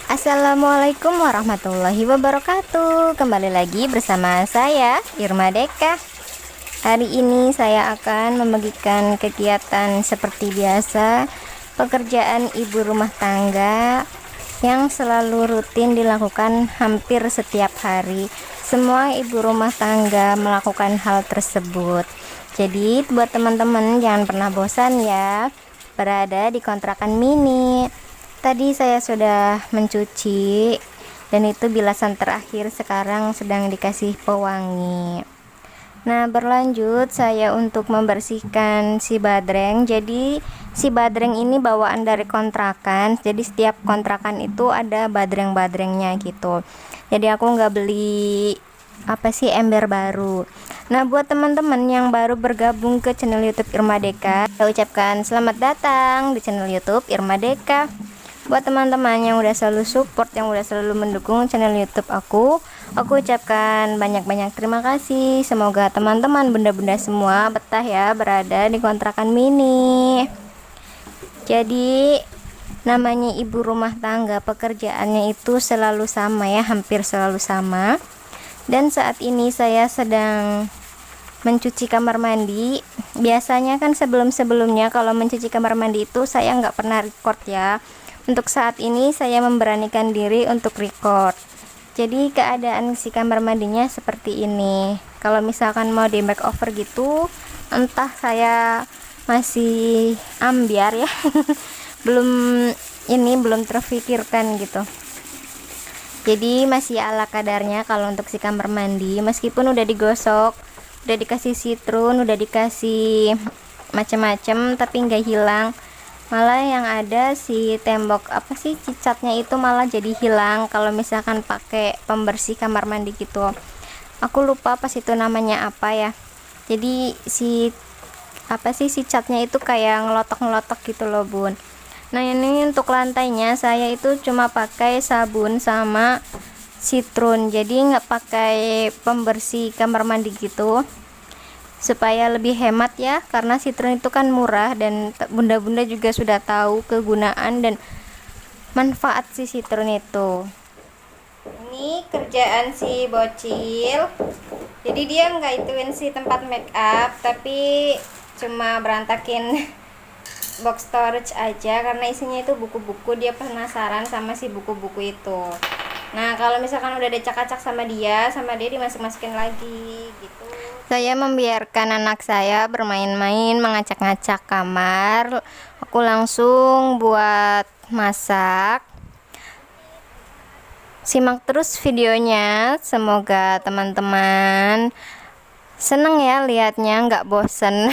Assalamualaikum warahmatullahi wabarakatuh. Kembali lagi bersama saya Irma Deka. Hari ini saya akan membagikan kegiatan seperti biasa, pekerjaan ibu rumah tangga yang selalu rutin dilakukan hampir setiap hari. Semua ibu rumah tangga melakukan hal tersebut. Jadi buat teman-teman jangan pernah bosan ya berada di kontrakan mini. Tadi saya sudah mencuci dan itu bilasan terakhir, sekarang sedang dikasih pewangi. Nah, berlanjut saya untuk membersihkan si badreng. Jadi si badreng ini bawaan dari kontrakan, jadi setiap kontrakan itu ada badreng-badrengnya gitu. Jadi aku nggak beli ember baru. Nah, buat teman-teman yang baru bergabung ke channel YouTube Irma Deka, saya ucapkan selamat datang di channel YouTube Irma Deka. Buat teman-teman yang udah selalu support, yang udah selalu mendukung channel YouTube aku ucapkan banyak-banyak terima kasih. Semoga teman-teman bunda-bunda semua betah ya berada di kontrakan mini. Jadi namanya ibu rumah tangga, pekerjaannya itu selalu sama ya, hampir selalu sama. Dan saat ini saya sedang mencuci kamar mandi. Biasanya kan sebelum-sebelumnya kalau mencuci kamar mandi itu saya nggak pernah record ya. Untuk saat ini saya memberanikan diri untuk record. Jadi keadaan si kamar mandinya seperti ini. Kalau misalkan mau di makeover gitu, entah saya masih ambiar ya. belum terfikirkan gitu. Jadi masih ala kadarnya kalau untuk si kamar mandi, meskipun udah digosok, udah dikasih sitrun, udah dikasih macam-macam, tapi nggak hilang. Malah yang ada si tembok cicatnya itu malah jadi hilang kalau misalkan pakai pembersih kamar mandi gitu. Aku lupa pas itu namanya apa ya. Jadi si catnya itu kayak ngelotok-ngelotok gitu loh bun. Nah, ini untuk lantainya saya itu cuma pakai sabun sama sitrun, jadi nggak pakai pembersih kamar mandi gitu, supaya lebih hemat ya, karena sitrun itu kan murah dan bunda-bunda juga sudah tahu kegunaan dan manfaat si sitrun itu. Ini kerjaan si bocil, jadi dia nggak ituin si tempat make up, tapi cuma berantakin box storage aja karena isinya itu buku-buku. Dia penasaran sama si buku-buku itu. Nah, kalau misalkan udah dicak-acak sama dia dimasuk-masukin lagi gitu. Saya membiarkan anak saya bermain-main, mengacak-ngacak kamar. Aku langsung buat masak. Simak terus videonya, semoga teman-teman seneng ya liatnya, nggak bosen,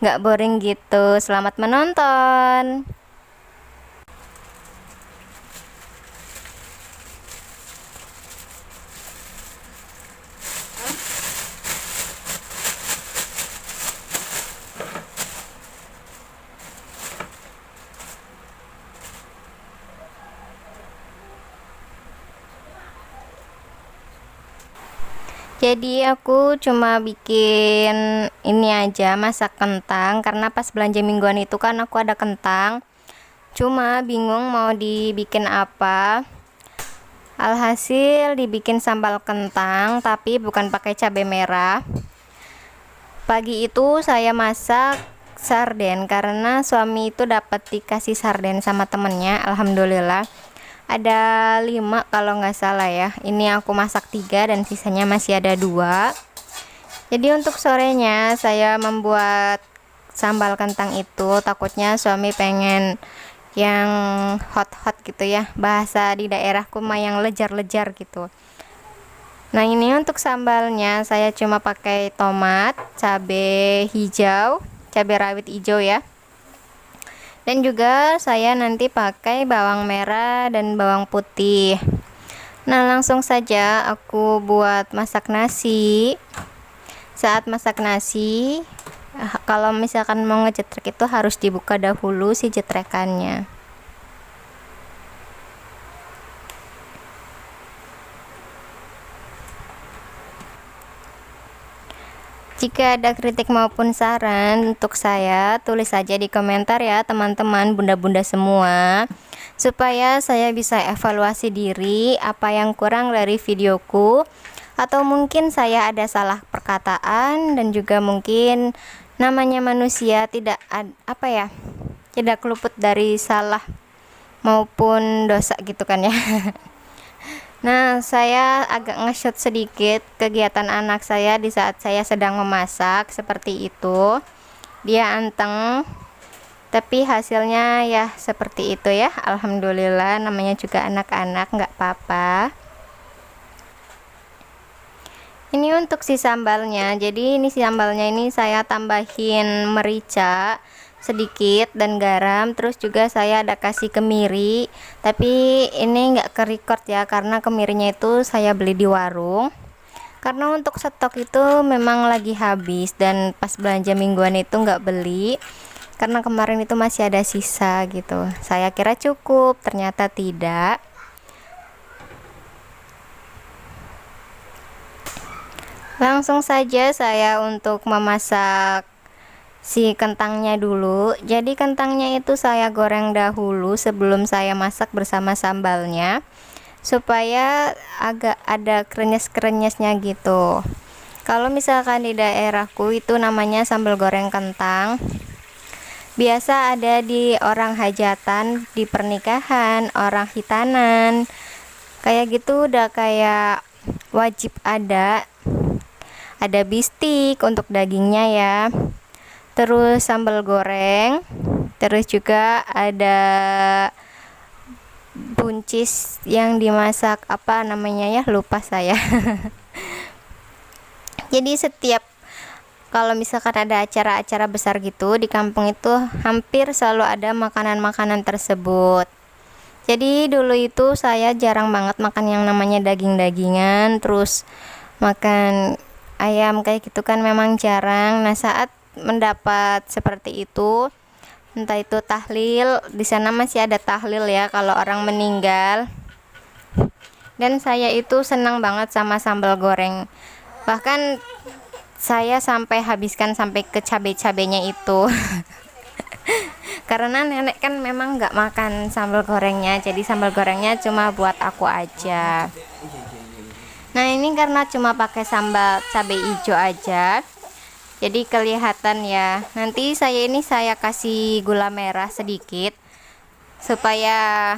nggak boring gitu. Selamat menonton. Jadi aku cuma bikin ini aja, masak kentang, karena pas belanja mingguan itu kan aku ada kentang, cuma bingung mau dibikin apa. Alhasil dibikin sambal kentang, tapi bukan pakai cabai merah. Pagi itu saya masak sarden karena suami itu dapat dikasih sarden sama temennya. Alhamdulillah ada 5 kalau nggak salah ya. Ini aku masak 3 dan sisanya masih ada 2. Jadi untuk sorenya saya membuat sambal kentang itu, takutnya suami pengen yang hot-hot gitu ya, bahasa di daerahku mah yang lejar-lejar gitu. Nah, ini untuk sambalnya saya cuma pakai tomat, cabai hijau, cabai rawit hijau ya. Dan juga saya nanti pakai bawang merah dan bawang putih. Nah, langsung saja aku buat masak nasi. Saat masak nasi, kalau misalkan mau ngejetrek itu harus dibuka dahulu si jetrekannya. Jika ada kritik maupun saran untuk saya, tulis saja di komentar ya teman-teman bunda-bunda semua. supaya saya bisa evaluasi diri apa yang kurang dari videoku, atau mungkin saya ada salah perkataan, dan juga mungkin namanya manusia tidak tidak luput dari salah maupun dosa gitu kan ya. Nah, saya agak nge-shoot sedikit kegiatan anak saya di saat saya sedang memasak seperti itu. Dia anteng, tapi hasilnya ya seperti itu ya. Alhamdulillah, namanya juga anak-anak, nggak apa-apa. Ini untuk si sambalnya. Jadi ini si sambalnya ini saya tambahin merica sedikit dan garam, terus juga saya ada kasih kemiri, tapi ini nggak ke-record ya karena kemirinya itu saya beli di warung, karena untuk stok itu memang lagi habis, dan pas belanja mingguan itu nggak beli karena kemarin itu masih ada sisa gitu. Saya kira cukup, ternyata tidak. Langsung saja saya untuk memasak si kentangnya dulu. Jadi kentangnya itu saya goreng dahulu sebelum saya masak bersama sambalnya, supaya agak ada krenyes-krenyesnya gitu. Kalau misalkan di daerahku itu namanya sambal goreng kentang. Biasa ada di orang hajatan, di pernikahan, orang hitanan. Kayak gitu udah kayak wajib ada bistik untuk dagingnya ya, terus sambal goreng, terus juga ada buncis yang dimasak apa namanya ya, lupa saya. Jadi setiap kalau misalkan ada acara-acara besar gitu di kampung itu hampir selalu ada makanan-makanan tersebut. Jadi dulu itu saya jarang banget makan yang namanya daging-dagingan, terus makan ayam kayak gitu kan memang jarang. Nah, saat mendapat seperti itu, entah itu tahlil, di sana masih ada tahlil ya kalau orang meninggal, dan saya itu senang banget sama sambal goreng, bahkan saya sampai habiskan sampai ke cabai-cabainya itu. Karena nenek kan memang nggak makan sambal gorengnya, jadi sambal gorengnya cuma buat aku aja. Nah, ini karena cuma pakai sambal cabai hijau aja, jadi kelihatan ya. Nanti saya kasih gula merah sedikit supaya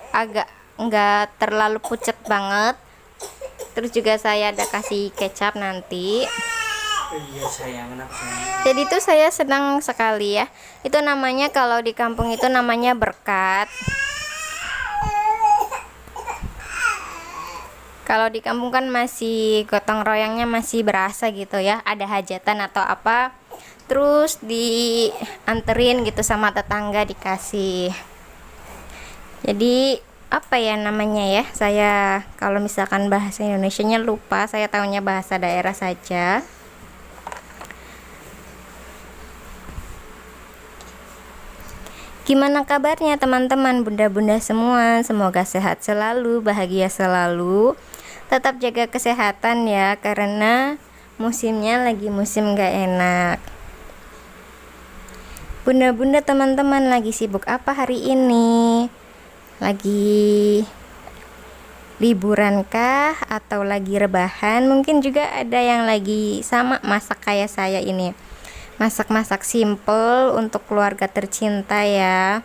agak nggak terlalu pucat banget. Terus juga saya ada kasih kecap nanti. Jadi itu saya senang sekali ya. Itu namanya kalau di kampung itu namanya berkat. Kalau di kampung kan masih gotong royongnya masih berasa gitu ya, ada hajatan atau apa, terus dianterin gitu sama tetangga dikasih. Jadi apa ya namanya ya, saya kalau misalkan bahasa Indonesianya lupa, saya tahunya bahasa daerah saja. Gimana kabarnya teman-teman, bunda-bunda semua? Semoga sehat selalu, bahagia selalu. Tetap jaga kesehatan ya, karena musimnya lagi musim gak enak. Bunda-bunda teman-teman lagi sibuk apa hari ini? Lagi liburan kah? Atau lagi rebahan? Mungkin juga ada yang lagi sama masak kayak saya ini. Masak-masak simple untuk keluarga tercinta ya.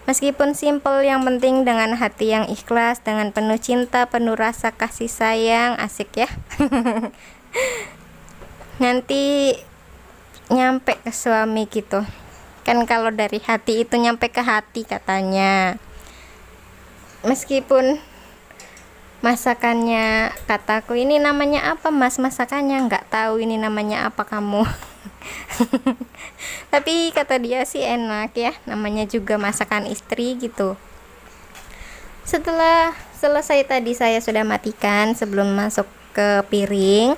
Meskipun simple, yang penting dengan hati yang ikhlas, dengan penuh cinta, penuh rasa kasih sayang, asik ya. Nanti nyampe ke suami gitu. Kan kalau dari hati itu nyampe ke hati katanya. Meskipun masakannya, kataku ini namanya apa mas masakannya, nggak tahu ini namanya apa kamu. Tapi kata dia sih enak ya, namanya juga masakan istri gitu. Setelah selesai tadi saya sudah matikan sebelum masuk ke piring.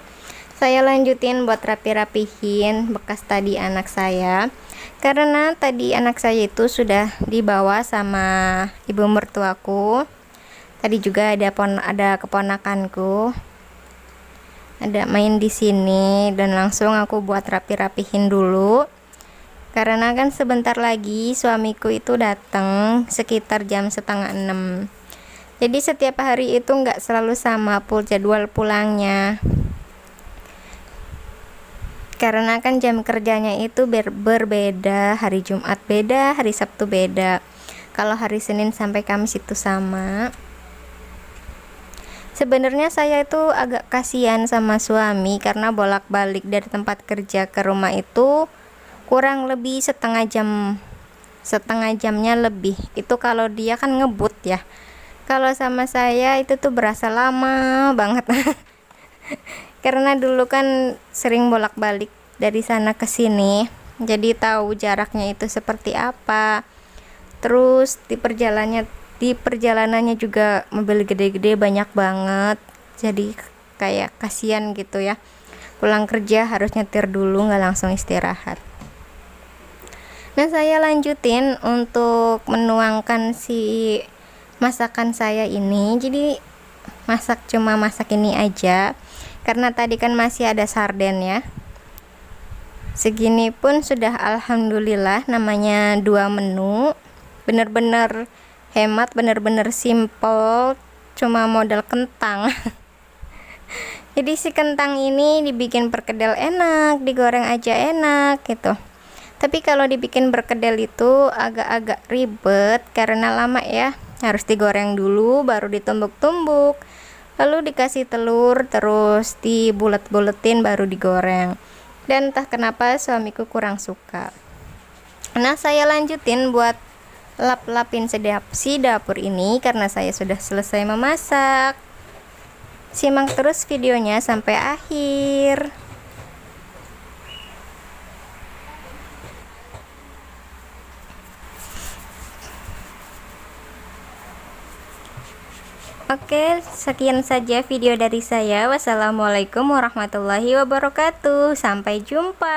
Saya lanjutin buat rapi-rapihin bekas tadi anak saya, karena tadi anak saya itu sudah dibawa sama ibu mertuaku. Tadi juga ada keponakanku, ada main di sini, dan langsung aku buat rapi-rapihin dulu karena kan sebentar lagi suamiku itu datang sekitar jam setengah 6. Jadi setiap hari itu nggak selalu sama jadwal pulangnya, karena kan jam kerjanya itu berbeda. Hari Jumat beda, hari Sabtu beda. Kalau hari Senin sampai Kamis itu sama. Sebenarnya saya itu agak kasihan sama suami karena bolak-balik dari tempat kerja ke rumah itu kurang lebih setengah jamnya lebih. Itu kalau dia kan ngebut ya. Kalau sama saya itu tuh berasa lama banget. Karena dulu kan sering bolak-balik dari sana ke sini, jadi tahu jaraknya itu seperti apa. Terus di perjalanannya juga mobil gede-gede banyak banget, jadi kayak kasihan gitu ya. Pulang kerja harus nyetir dulu, nggak langsung istirahat. Nah, saya lanjutin untuk menuangkan si masakan saya ini. Jadi cuma masak ini aja, karena tadi kan masih ada sarden ya. Segini pun sudah alhamdulillah, namanya 2 menu. Bener-bener hemat, bener-bener simple, cuma modal kentang. Jadi si kentang ini dibikin perkedel enak, digoreng aja enak gitu. Tapi kalau dibikin berkedel itu agak-agak ribet karena lama ya. Harus digoreng dulu baru ditumbuk-tumbuk, lalu dikasih telur, terus dibulet-buletin baru digoreng. Dan entah kenapa suamiku kurang suka. Nah, saya lanjutin buat lap-lapin si dapur ini karena saya sudah selesai memasak. Simak terus videonya sampai akhir. Oke, sekian saja video dari saya. Wassalamualaikum warahmatullahi wabarakatuh. Sampai jumpa.